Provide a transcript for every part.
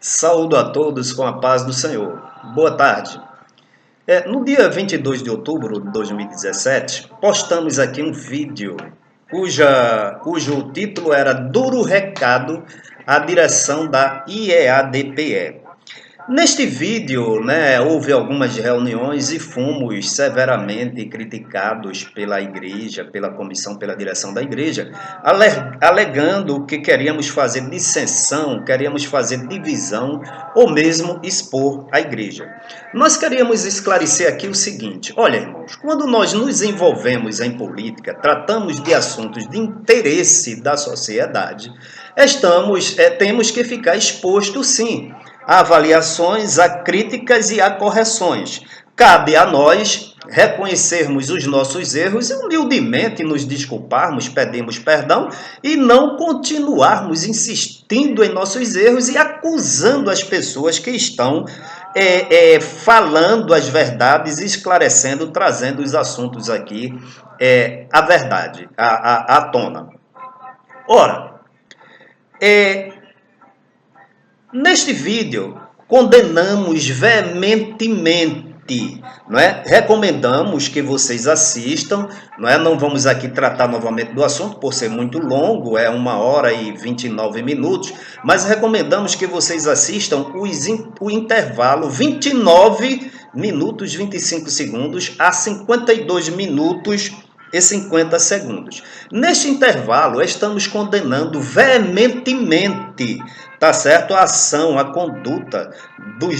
Saúdo a todos com a paz do Senhor. Boa tarde. No dia 22 de outubro de 2017, postamos aqui um vídeo cujo título era Duro Recado à direção da IEADPE. Neste vídeo, houve algumas reuniões e fomos severamente criticados pela igreja, pela comissão, pela direção da igreja, alegando que queríamos fazer dissensão, queríamos fazer divisão ou mesmo expor a igreja. Nós queríamos esclarecer aqui o seguinte: olha, irmãos, quando nós nos envolvemos em política, tratamos de assuntos de interesse da sociedade, temos que ficar expostos, sim, a avaliações, a críticas e a correções. Cabe a nós reconhecermos os nossos erros e humildemente nos desculparmos, pedimos perdão e não continuarmos insistindo em nossos erros e acusando as pessoas que estão falando as verdades, esclarecendo, trazendo os assuntos aqui, a verdade, à tona. Ora, neste vídeo, condenamos veementemente, recomendamos que vocês assistam, não vamos aqui tratar novamente do assunto, por ser muito longo, 1h e 29 minutos, mas recomendamos que vocês assistam o intervalo 29 minutos 25 segundos a 52 minutos e 50 segundos. Neste intervalo, estamos condenando veementemente, tá certo? A ação, a conduta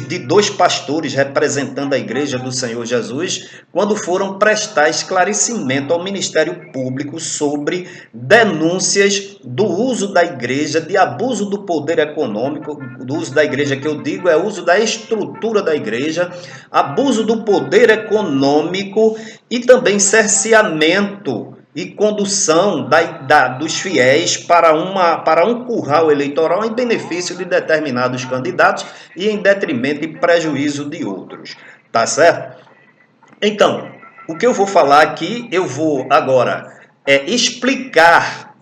de dois pastores representando a Igreja do Senhor Jesus, quando foram prestar esclarecimento ao Ministério Público sobre denúncias do uso da Igreja, de abuso do poder econômico, do uso da Igreja que eu digo é uso da estrutura da Igreja, abuso do poder econômico e também cerceamento e condução dos fiéis para um curral eleitoral em benefício de determinados candidatos e em detrimento e prejuízo de outros. Tá certo? Então, o que eu vou falar aqui, eu vou agora explicar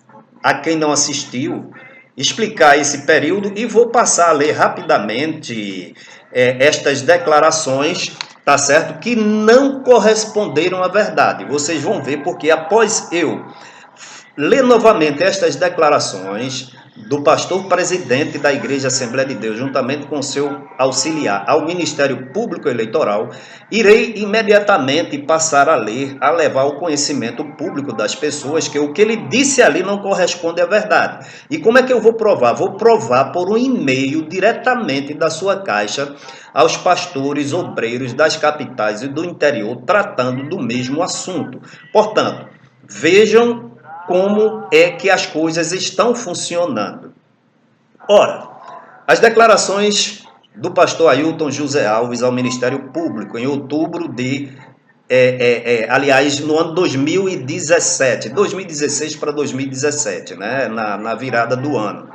a quem não assistiu, explicar esse período e vou passar a ler rapidamente estas declarações, tá certo? Que não corresponderam à verdade. Vocês vão ver porque após eu ler novamente estas declarações do pastor presidente da Igreja Assembleia de Deus, juntamente com seu auxiliar ao Ministério Público Eleitoral, irei imediatamente passar a ler, a levar ao conhecimento público das pessoas que o que ele disse ali não corresponde à verdade. E como é que eu vou provar? Vou provar por um e-mail diretamente da sua caixa aos pastores obreiros das capitais e do interior, tratando do mesmo assunto. Portanto, vejam como é que as coisas estão funcionando. Ora, as declarações do pastor Ailton José Alves ao Ministério Público em outubro aliás, no ano 2017, 2016 para 2017, na virada do ano.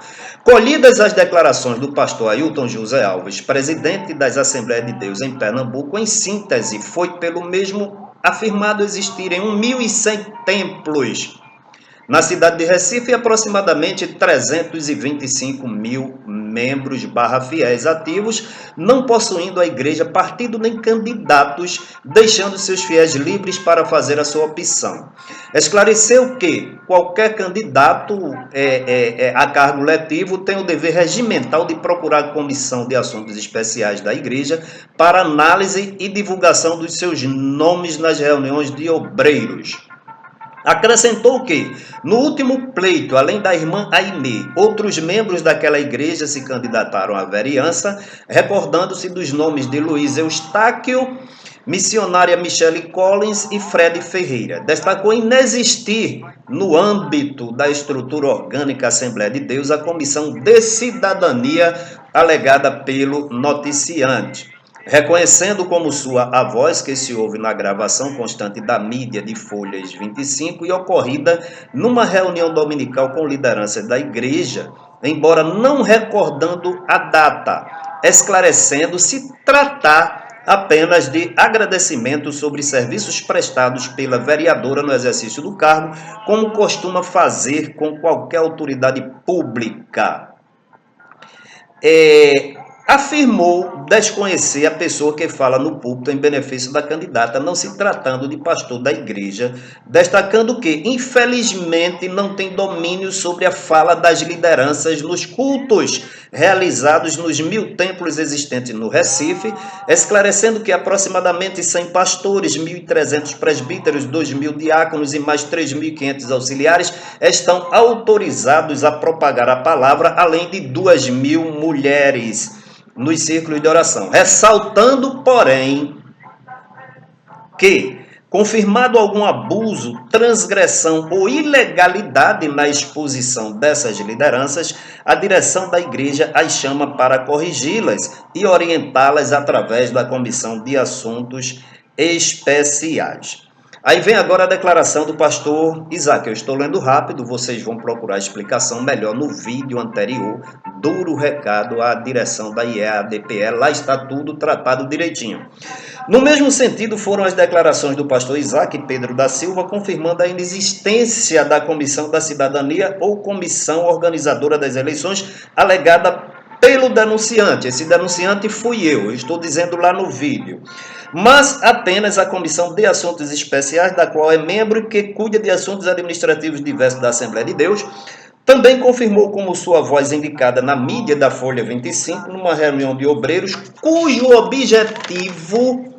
Colhidas as declarações do pastor Ailton José Alves, presidente das Assembleias de Deus em Pernambuco, em síntese, foi pelo mesmo afirmado existirem 1.100 templos na cidade de Recife, aproximadamente 325 mil membros /fiéis ativos, não possuindo a igreja partido nem candidatos, deixando seus fiéis livres para fazer a sua opção. Esclareceu que qualquer candidato a cargo letivo tem o dever regimental de procurar a Comissão de Assuntos Especiais da Igreja para análise e divulgação dos seus nomes nas reuniões de obreiros. Acrescentou que, no último pleito, além da irmã Aimee, outros membros daquela igreja se candidataram à vereança, recordando-se dos nomes de Luiz Eustáquio, missionária Michele Collins e Fred Ferreira. Destacou inexistir, no âmbito da estrutura orgânica Assembleia de Deus, a Comissão de Cidadania alegada pelo noticiante. Reconhecendo como sua a voz que se ouve na gravação constante da mídia de Folhas 25 e ocorrida numa reunião dominical com liderança da igreja, embora não recordando a data, esclarecendo se tratar apenas de agradecimento sobre serviços prestados pela vereadora no exercício do cargo, como costuma fazer com qualquer autoridade pública. afirmou desconhecer a pessoa que fala no púlpito em benefício da candidata, não se tratando de pastor da igreja, destacando que, infelizmente, não tem domínio sobre a fala das lideranças nos cultos realizados nos 1.000 templos existentes no Recife, esclarecendo que aproximadamente 100 pastores, 1.300 presbíteros, 2.000 diáconos e mais 3.500 auxiliares estão autorizados a propagar a palavra, além de 2.000 mulheres nos círculos de oração, ressaltando, porém, que, confirmado algum abuso, transgressão ou ilegalidade na exposição dessas lideranças, a direção da igreja as chama para corrigi-las e orientá-las através da Comissão de Assuntos Especiais. Aí vem agora a declaração do pastor Isaac. Eu estou lendo rápido, vocês vão procurar a explicação melhor no vídeo anterior. Duro recado à direção da IEA-DPE, lá está tudo tratado direitinho. No mesmo sentido, foram as declarações do pastor Isaac Pedro da Silva, confirmando a inexistência da Comissão da Cidadania ou Comissão Organizadora das Eleições, alegada pelo denunciante. Esse denunciante fui eu estou dizendo lá no vídeo. Mas apenas a Comissão de Assuntos Especiais, da qual é membro e que cuida de assuntos administrativos diversos da Assembleia de Deus, também confirmou como sua voz indicada na mídia da Folha 25, numa reunião de obreiros, cujo objetivo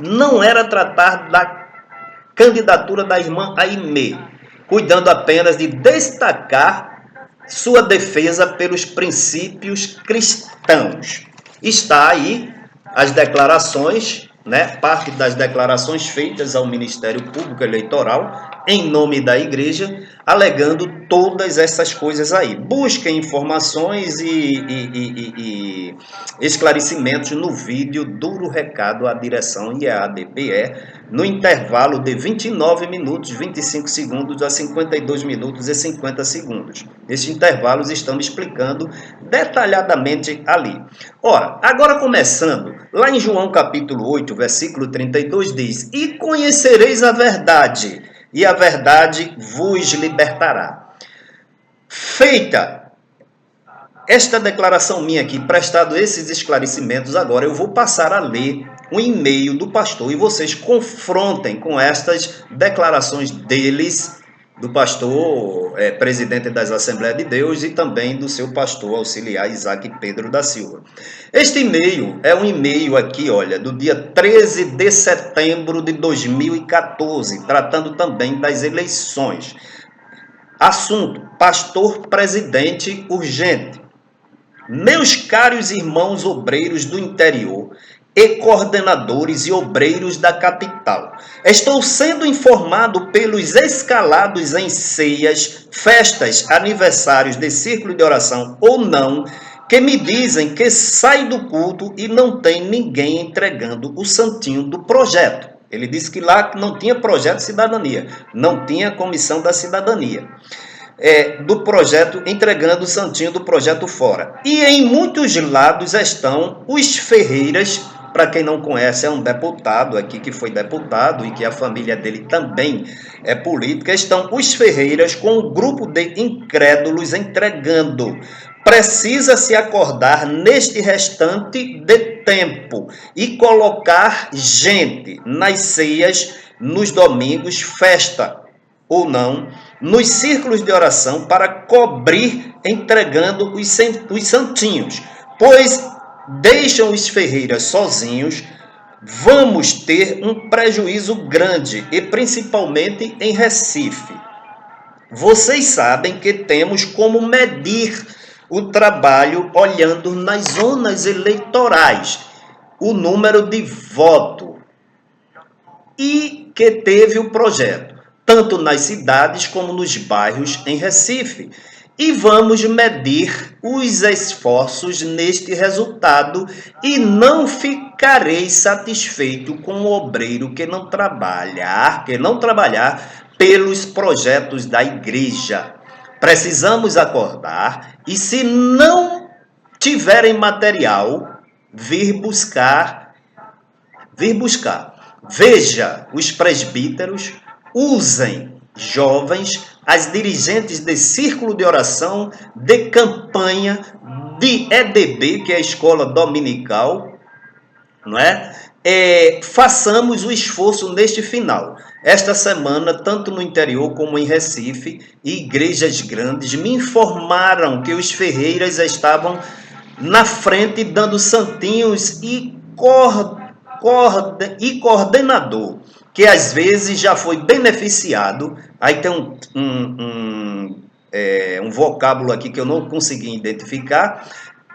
não era tratar da candidatura da irmã Aimee, cuidando apenas de destacar sua defesa pelos princípios cristãos. Está aí as declarações, parte das declarações feitas ao Ministério Público Eleitoral, em nome da igreja, alegando todas essas coisas aí. Busquem informações e esclarecimentos no vídeo Duro Recado à Direção e à DPE, no intervalo de 29 minutos, 25 segundos a 52 minutos e 50 segundos. Esses intervalos estão explicando detalhadamente ali. Ora, agora começando, lá em João capítulo 8, versículo 32 diz: "E conhecereis a verdade, e a verdade vos libertará." Feita esta declaração minha aqui, prestado esses esclarecimentos, agora eu vou passar a ler um e-mail do pastor e vocês confrontem com estas declarações deles, do pastor presidente das Assembleias de Deus e também do seu pastor auxiliar Isaac Pedro da Silva. Este e-mail é um e-mail aqui, olha, do dia 13 de setembro de 2014, tratando também das eleições. Assunto: pastor presidente urgente. Meus caros irmãos obreiros do interior e coordenadores e obreiros da capital, estou sendo informado pelos escalados em ceias, festas, aniversários de círculo de oração ou não, que me dizem que sai do culto e não tem ninguém entregando o santinho do projeto. Ele disse que lá não tinha projeto de cidadania, não tinha comissão da cidadania. Do projeto, entregando o santinho do projeto fora. E em muitos lados estão os Ferreiras. Para quem não conhece, é um deputado aqui que foi deputado e que a família dele também é política. Estão os Ferreiras com um grupo de incrédulos entregando. Precisa se acordar neste restante de tempo e colocar gente nas ceias, nos domingos, festa ou não, nos círculos de oração para cobrir entregando os santinhos, pois deixam os Ferreiras sozinhos, vamos ter um prejuízo grande, e principalmente em Recife. Vocês sabem que temos como medir o trabalho olhando nas zonas eleitorais, o número de voto, e que teve o projeto, tanto nas cidades como nos bairros em Recife. E vamos medir os esforços neste resultado e não ficarei satisfeito com o obreiro que não trabalhar pelos projetos da igreja. Precisamos acordar e, se não tiverem material, vir buscar. Veja, os presbíteros usem jovens, as dirigentes de círculo de oração, de campanha, de EDB, que é a escola dominical, não é? Façamos o esforço neste final. Esta semana, tanto no interior como em Recife, igrejas grandes me informaram que os ferreiras estavam na frente dando santinhos e coordenador, que às vezes já foi beneficiado. Aí tem um vocábulo aqui que eu não consegui identificar.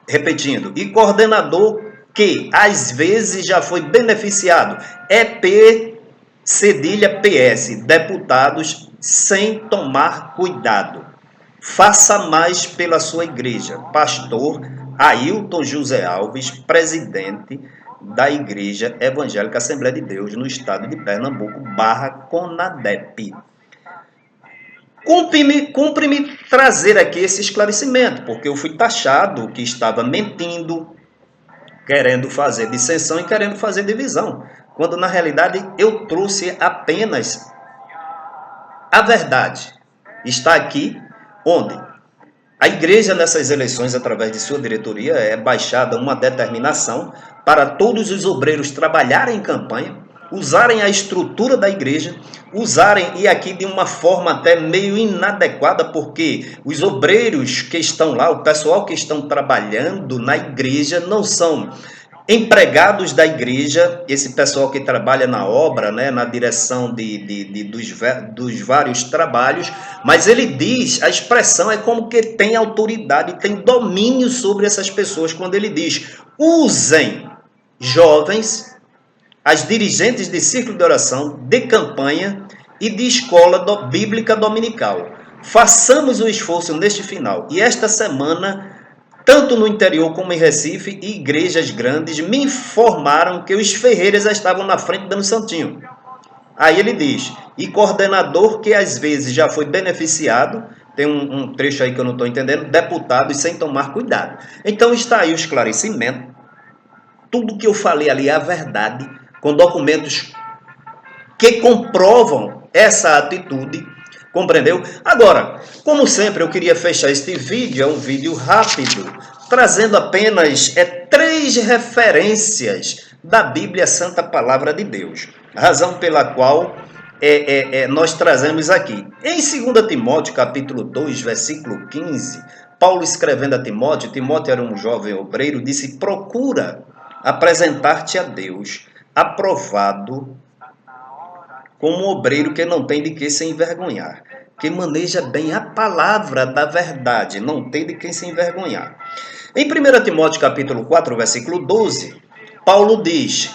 Repetindo, e coordenador que às vezes já foi beneficiado. EP cedilha PS, deputados sem tomar cuidado. Faça mais pela sua igreja. Pastor Ailton José Alves, presidente da Igreja Evangélica Assembleia de Deus no estado de Pernambuco, /Conadep. Cumpre-me trazer aqui esse esclarecimento, porque eu fui taxado que estava mentindo, querendo fazer dissensão e querendo fazer divisão, quando na realidade eu trouxe apenas a verdade. Está aqui onde a igreja nessas eleições, através de sua diretoria, é baixada uma determinação para todos os obreiros trabalharem em campanha, usarem a estrutura da igreja, usarem, e aqui de uma forma até meio inadequada, porque os obreiros que estão lá, o pessoal que estão trabalhando na igreja, não são empregados da igreja, esse pessoal que trabalha na obra, né, na direção dos vários trabalhos, mas ele diz, a expressão é como que tem autoridade, tem domínio sobre essas pessoas, quando ele diz, usem jovens, as dirigentes de círculo de oração, de campanha e de escola bíblica dominical. Façamos o esforço neste final. E esta semana, tanto no interior como em Recife, igrejas grandes me informaram que os ferreiros estavam na frente dando santinho. Aí ele diz, e coordenador que às vezes já foi beneficiado, tem um trecho aí que eu não estou entendendo, deputados sem tomar cuidado. Então está aí o esclarecimento. Tudo que eu falei ali é a verdade, com documentos que comprovam essa atitude, compreendeu? Agora, como sempre, eu queria fechar este vídeo, é um vídeo rápido, trazendo apenas 3 referências da Bíblia, Santa Palavra de Deus, razão pela qual nós trazemos aqui. Em 2 Timóteo, capítulo 2, versículo 15, Paulo escrevendo a Timóteo, Timóteo era um jovem obreiro, disse, procura apresentar-te a Deus, aprovado, como um obreiro que não tem de que se envergonhar, que maneja bem a palavra da verdade, não tem de quem se envergonhar. Em 1 Timóteo capítulo 4, versículo 12, Paulo diz,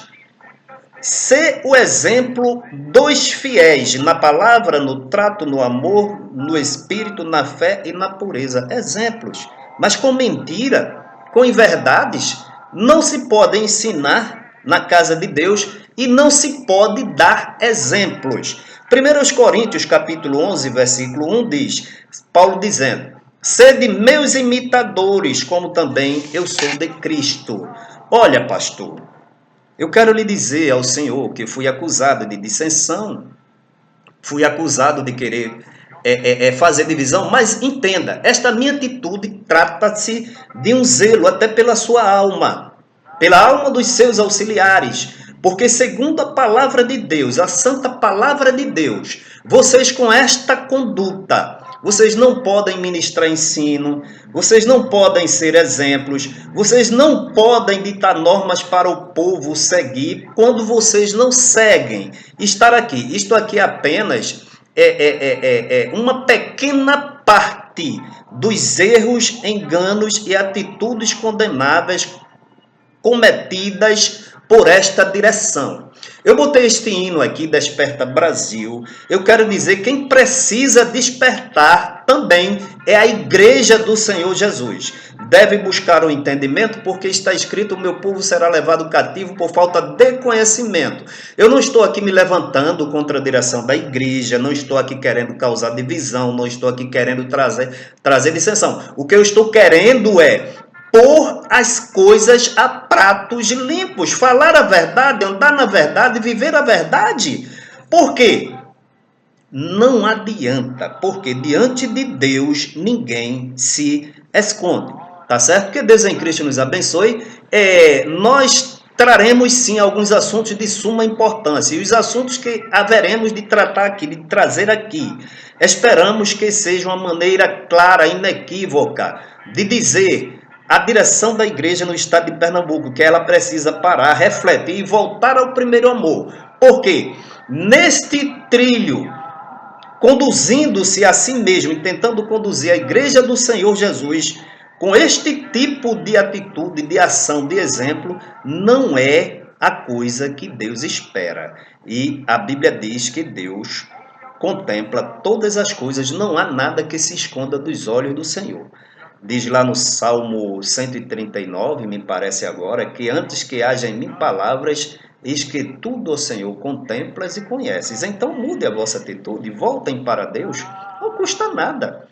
sê o exemplo dos fiéis na palavra, no trato, no amor, no espírito, na fé e na pureza. Exemplos, mas com mentira, com inverdades, não se pode ensinar na casa de Deus e não se pode dar exemplos. 1 Coríntios capítulo 11, versículo 1 diz, Paulo dizendo, sede meus imitadores, como também eu sou de Cristo. Olha, pastor, eu quero lhe dizer ao Senhor que fui acusado de dissensão, fui acusado de querer fazer divisão, mas entenda, esta minha atitude trata-se de um zelo até pela sua alma, pela alma dos seus auxiliares, porque segundo a palavra de Deus, a santa palavra de Deus, vocês com esta conduta, vocês não podem ministrar ensino, vocês não podem ser exemplos, vocês não podem ditar normas para o povo seguir quando vocês não seguem. Estar aqui, isto aqui é apenas uma pequena parte dos erros, enganos e atitudes condenáveis cometidas por esta direção. Eu botei este hino aqui, Desperta Brasil. Eu quero dizer, quem precisa despertar também é a igreja do Senhor Jesus. Deve buscar o entendimento, porque está escrito, o meu povo será levado cativo por falta de conhecimento. Eu não estou aqui me levantando contra a direção da igreja, não estou aqui querendo causar divisão, não estou aqui querendo trazer dissensão. O que eu estou querendo é pôr as coisas a pratos limpos, falar a verdade, andar na verdade, viver a verdade. Por quê? Não adianta, porque diante de Deus ninguém se esconde. Tá certo? Que Deus em Cristo nos abençoe. Nós traremos sim alguns assuntos de suma importância e os assuntos que haveremos de tratar aqui, de trazer aqui, esperamos que seja uma maneira clara, inequívoca, de dizer a direção da igreja no estado de Pernambuco, que ela precisa parar, refletir e voltar ao primeiro amor. Por quê? Neste trilho, conduzindo-se a si mesmo e tentando conduzir a igreja do Senhor Jesus com este tipo de atitude, de ação, de exemplo, não é a coisa que Deus espera. E a Bíblia diz que Deus contempla todas as coisas, não há nada que se esconda dos olhos do Senhor. Diz lá no Salmo 139, me parece agora, que antes que haja em mim palavras, eis que tudo, ó Senhor, contemplas e conheces. Então mude a vossa atitude, voltem para Deus, não custa nada.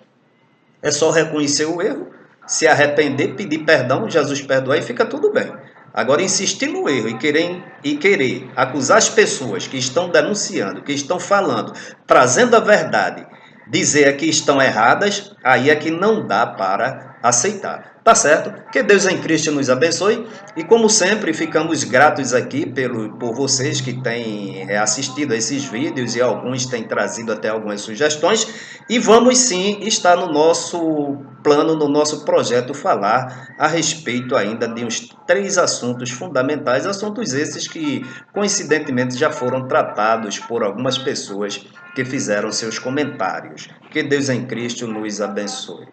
É só reconhecer o erro, se arrepender, pedir perdão, Jesus perdoar e fica tudo bem. Agora, insistir no erro e querer acusar as pessoas que estão denunciando, que estão falando, trazendo a verdade, dizer que estão erradas, aí é que não dá para aceitar. Tá certo? Que Deus em Cristo nos abençoe e, como sempre, ficamos gratos aqui por vocês que têm assistido a esses vídeos e alguns têm trazido até algumas sugestões. E vamos sim estar no nosso plano, no nosso projeto, falar a respeito ainda de uns 3 assuntos fundamentais, assuntos esses que coincidentemente já foram tratados por algumas pessoas que fizeram seus comentários. Que Deus em Cristo nos abençoe.